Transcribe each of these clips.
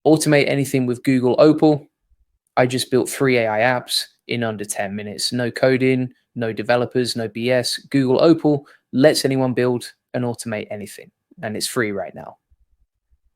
Automate anything with Google Opal. I just built 3 AI apps in under 10 minutes. No coding, no developers, no BS. Google Opal lets anyone build and automate anything, and it's free right now.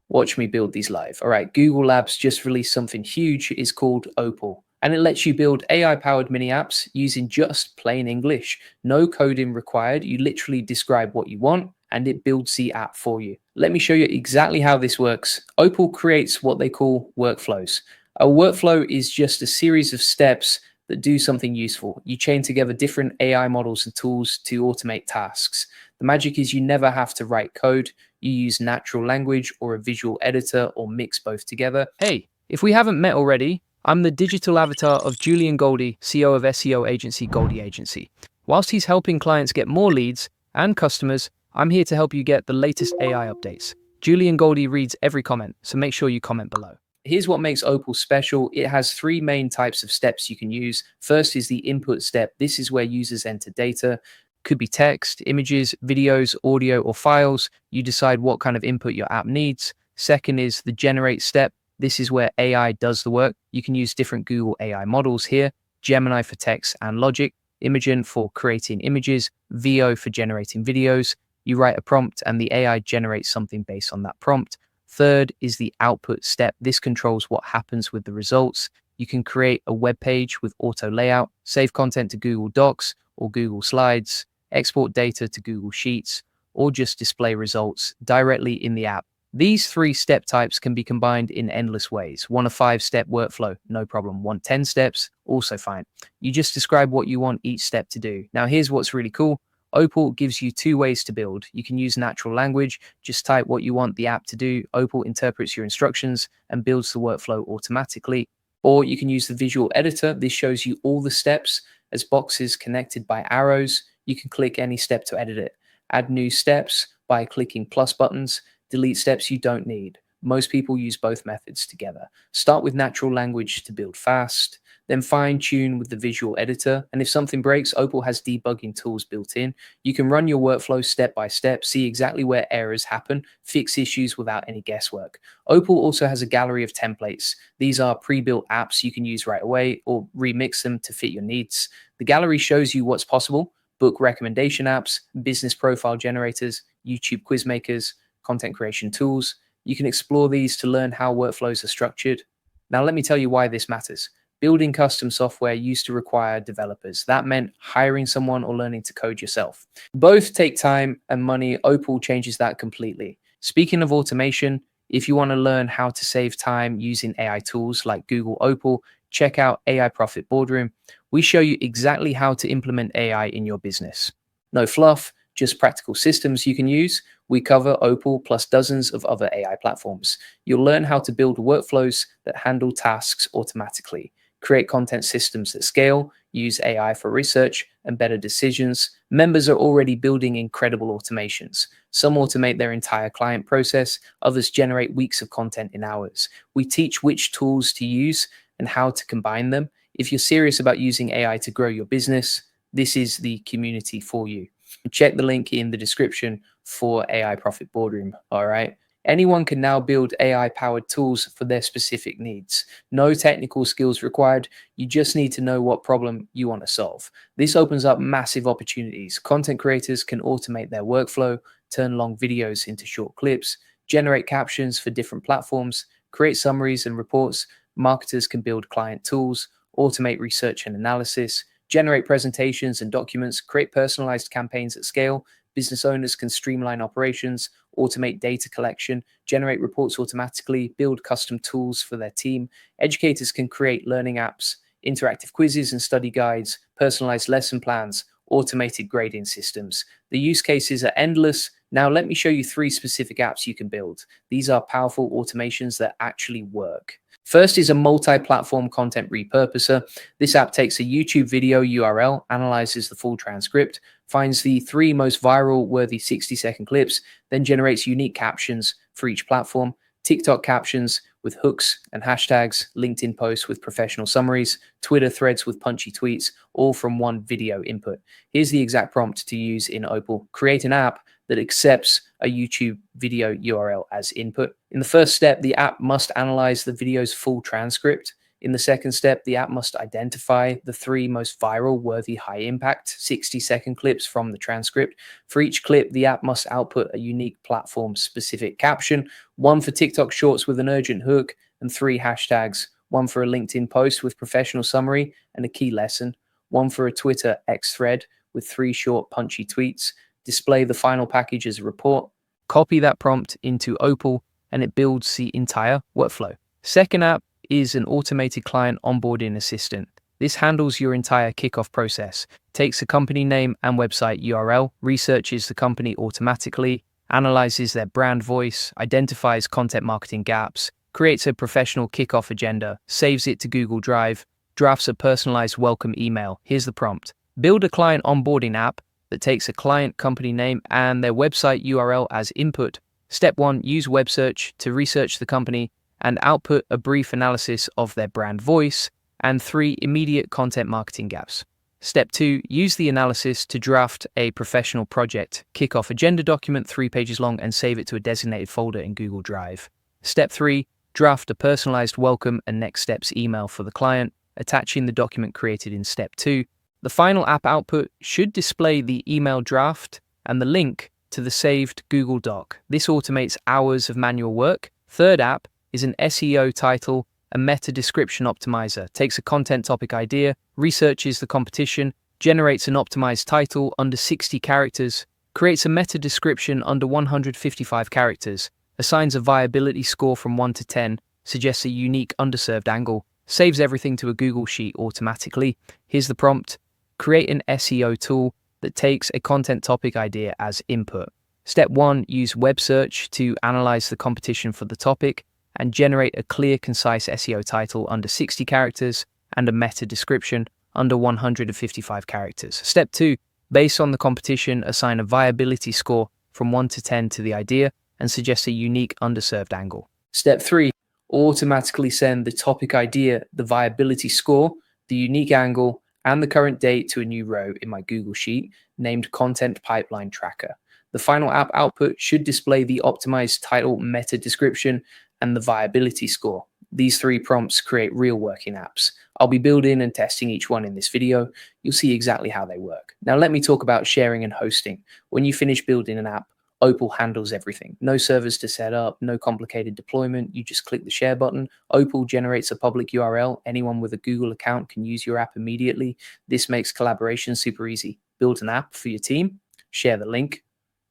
Watch me build these live. All right, Google Labs just released something huge. It's called Opal, and it lets you build AI-powered mini apps using just plain English. No coding required. You literally describe what you want, and it builds the app for you. Let me show you exactly how this works. Opal creates what they call workflows. A workflow is just a series of steps that do something useful. You chain together different AI models and tools to automate tasks. The magic is you never have to write code. You use natural language or a visual editor or mix both together. Hey, if we haven't met already, I'm the digital avatar of Julian Goldie, CEO of SEO agency Goldie Agency. Whilst he's helping clients get more leads and customers, I'm here to help you get the latest AI updates. Julian Goldie reads every comment, so make sure you comment below. Here's what makes Opal special. It has 3 main types of steps you can use. First is the input step. This is where users enter data. Could be text, images, videos, audio, or files. You decide what kind of input your app needs. Second is the generate step. This is where AI does the work. You can use different Google AI models here. Gemini for text and logic, Imagen for creating images, VO for generating videos. You write a prompt and the AI generates something based on that prompt. Third is the output step. This controls what happens with the results. You can create a web page with auto layout, save content to Google Docs or Google Slides, export data to Google Sheets, or just display results directly in the app. These 3 step types can be combined in endless ways. Want a 5-step workflow? No problem. Want 10 steps? Also fine. You just describe what you want each step to do. Now here's what's really cool. Opal gives you 2 ways to build. You can use natural language, just type what you want the app to do. Opal interprets your instructions and builds the workflow automatically. Or you can use the visual editor. This shows you all the steps as boxes connected by arrows. You can click any step to edit it. Add new steps by clicking plus buttons. Delete steps you don't need. Most people use both methods together. Start with natural language to build fast. Then fine-tune with the visual editor. And if something breaks, Opal has debugging tools built in. You can run your workflow step by step, see exactly where errors happen, fix issues without any guesswork. Opal also has a gallery of templates. These are pre-built apps you can use right away or remix them to fit your needs. The gallery shows you what's possible: book recommendation apps, business profile generators, YouTube quiz makers, content creation tools. You can explore these to learn how workflows are structured. Now, let me tell you why this matters. Building custom software used to require developers. That meant hiring someone or learning to code yourself. Both take time and money. Opal changes that completely. Speaking of automation, if you want to learn how to save time using AI tools like Google Opal, check out AI Profit Boardroom. We show you exactly how to implement AI in your business. No fluff, just practical systems you can use. We cover Opal plus dozens of other AI platforms. You'll learn how to build workflows that handle tasks automatically, create content systems that scale, use AI for research and better decisions. Members are already building incredible automations. Some automate their entire client process, others generate weeks of content in hours. We teach which tools to use and how to combine them. If you're serious about using AI to grow your business, this is the community for you. Check the link in the description for AI Profit Boardroom. All right. Anyone can now build AI-powered tools for their specific needs. No technical skills required. You just need to know what problem you want to solve. This opens up massive opportunities. Content creators can automate their workflow, turn long videos into short clips, generate captions for different platforms, create summaries and reports. Marketers can build client tools, automate research and analysis, generate presentations and documents, create personalized campaigns at scale. Business owners can streamline operations, automate data collection, generate reports automatically, build custom tools for their team. Educators can create learning apps, interactive quizzes and study guides, personalized lesson plans, automated grading systems. The use cases are endless. Now let me show you 3 specific apps you can build. These are powerful automations that actually work. First is a multi-platform content repurposer. This app takes a YouTube video URL, analyzes the full transcript, finds the 3 most viral worthy 60-second clips, then generates unique captions for each platform. TikTok captions with hooks and hashtags, LinkedIn posts with professional summaries, Twitter threads with punchy tweets, all from one video input. Here's the exact prompt to use in Opal. Create an app that accepts a YouTube video URL as input. In the first step, the app must analyze the video's full transcript. In the second step, the app must identify the 3 most viral, worthy, high-impact 60-second clips from the transcript. For each clip, the app must output a unique platform-specific caption, 1 for TikTok Shorts with an urgent hook, and 3 hashtags, 1 for a LinkedIn post with professional summary and a key lesson, 1 for a Twitter X thread with 3 short, punchy tweets. Display the final package as a report. Copy that prompt into Opal, and it builds the entire workflow. Second app is an automated client onboarding assistant. This handles your entire kickoff process, takes a company name and website URL, researches the company automatically, analyzes their brand voice, identifies content marketing gaps, creates a professional kickoff agenda, saves it to Google Drive, drafts a personalized welcome email. Here's the prompt. Build a client onboarding app that takes a client company name and their website URL as input. Step 1, use web search to research the company and output a brief analysis of their brand voice and 3 immediate content marketing gaps. Step 2, use the analysis to draft a professional project, kickoff agenda document 3 pages long and save it to a designated folder in Google Drive. Step 3, draft a personalized welcome and next steps email for the client, attaching the document created in step 2. The final app output should display the email draft and the link to the saved Google Doc. This automates hours of manual work. Third app is an SEO title and meta description optimizer. Takes a content topic idea, researches the competition, generates an optimized title under 60 characters, creates a meta description under 155 characters, assigns a viability score from 1 to 10, suggests a unique underserved angle, saves everything to a Google Sheet automatically. Here's the prompt. Create an SEO tool that takes a content topic idea as input. Step 1, use web search to analyze the competition for the topic and generate a clear, concise SEO title under 60 characters and a meta description under 155 characters. Step 2, based on the competition, assign a viability score from 1 to 10 to the idea and suggest a unique underserved angle. Step 3, automatically send the topic idea, the viability score, the unique angle, and the current date to a new row in my Google Sheet named Content Pipeline Tracker. The final app output should display the optimized title, meta description, and the viability score. These 3 prompts create real working apps. I'll be building and testing each one in this video. You'll see exactly how they work. Now let me talk about sharing and hosting. When you finish building an app, Opal handles everything. No servers to set up, no complicated deployment. You just click the share button. Opal generates a public URL. Anyone with a Google account can use your app immediately. This makes collaboration super easy. Build an app for your team, share the link.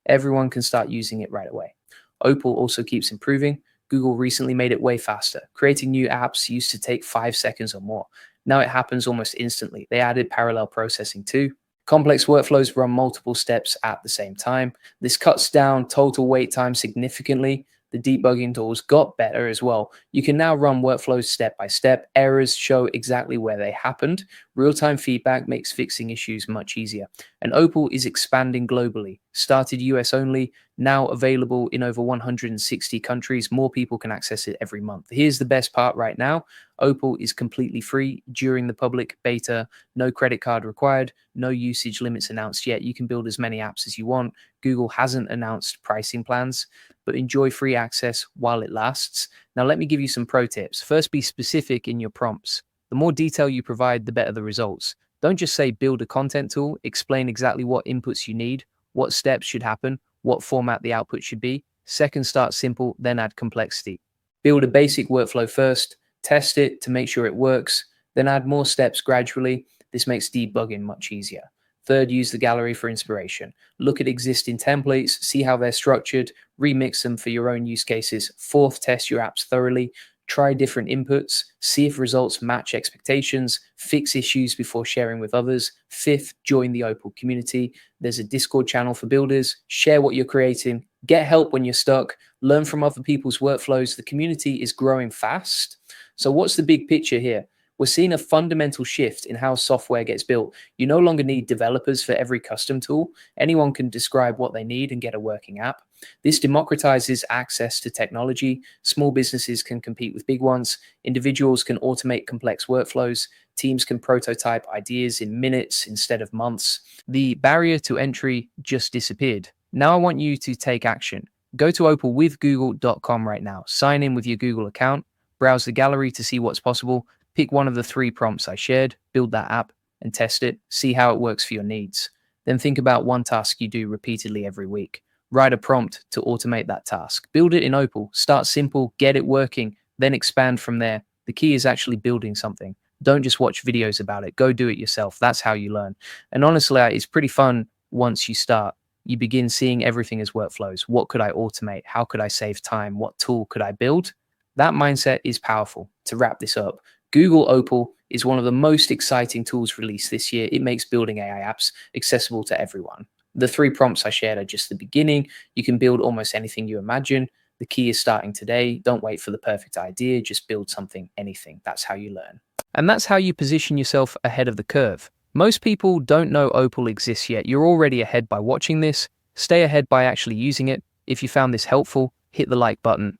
Everyone can start using it right away. Opal also keeps improving. Google recently made it way faster. Creating new apps used to take 5 seconds or more. Now it happens almost instantly. They added parallel processing too. Complex workflows run multiple steps at the same time. This cuts down total wait time significantly. The debugging tools got better as well. You can now run workflows step by step. Errors show exactly where they happened. Real-time feedback makes fixing issues much easier. And Opal is expanding globally. Started US only, now available in over 160 countries. More people can access it every month. Here's the best part right now. Opal is completely free during the public beta. No credit card required. No usage limits announced yet. You can build as many apps as you want. Google hasn't announced pricing plans, but enjoy free access while it lasts. Now, let me give you some pro tips. First, be specific in your prompts. The more detail you provide, the better the results. Don't just say build a content tool. Explain exactly what inputs you need, what steps should happen, what format the output should be. Second, start simple, then add complexity. Build a basic workflow first, test it to make sure it works, then add more steps gradually. This makes debugging much easier. Third, use the gallery for inspiration. Look at existing templates, see how they're structured, remix them for your own use cases. Fourth, test your apps thoroughly. Try different inputs, see if results match expectations, fix issues before sharing with others. Fifth, join the Opal community. There's a Discord channel for builders. Share what you're creating. Get help when you're stuck. Learn from other people's workflows. The community is growing fast. So what's the big picture here? We're seeing a fundamental shift in how software gets built. You no longer need developers for every custom tool. Anyone can describe what they need and get a working app. This democratizes access to technology. Small businesses can compete with big ones. Individuals can automate complex workflows. Teams can prototype ideas in minutes instead of months. The barrier to entry just disappeared. Now I want you to take action. Go to opalwithgoogle.com right now. Sign in with your Google account, browse the gallery to see what's possible, pick one of the 3 prompts I shared, build that app, and test it. See how it works for your needs. Then think about one task you do repeatedly every week. Write a prompt to automate that task. Build it in Opal. Start simple, get it working, then expand from there. The key is actually building something. Don't just watch videos about it. Go do it yourself. That's how you learn. And honestly, it's pretty fun once you start. You begin seeing everything as workflows. What could I automate? How could I save time? What tool could I build? That mindset is powerful. To wrap this up, Google Opal is one of the most exciting tools released this year. It makes building AI apps accessible to everyone. The 3 prompts I shared are just the beginning. You can build almost anything you imagine. The key is starting today. Don't wait for the perfect idea. Just build something, anything. That's how you learn. And that's how you position yourself ahead of the curve. Most people don't know Opal exists yet. You're already ahead by watching this. Stay ahead by actually using it. If you found this helpful, hit the like button.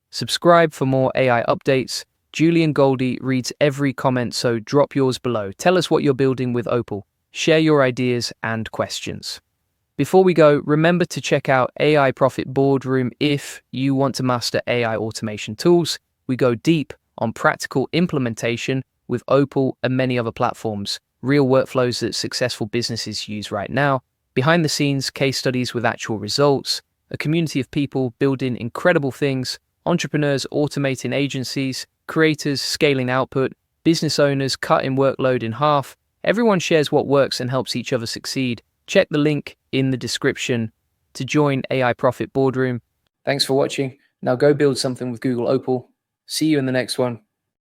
Subscribe for more AI updates. Julian Goldie reads every comment, so drop yours below. Tell us what you're building with Opal. Share your ideas and questions. Before we go, remember to check out AI Profit Boardroom if you want to master AI automation tools. We go deep on practical implementation with Opal and many other platforms, real workflows that successful businesses use right now, behind the scenes case studies with actual results, a community of people building incredible things, entrepreneurs automating agencies, creators scaling output, business owners cutting workload in half. Everyone shares what works and helps each other succeed. Check the link in the description to join AI Profit Boardroom. Thanks for watching. Now go build something with Google Opal. See you in the next one.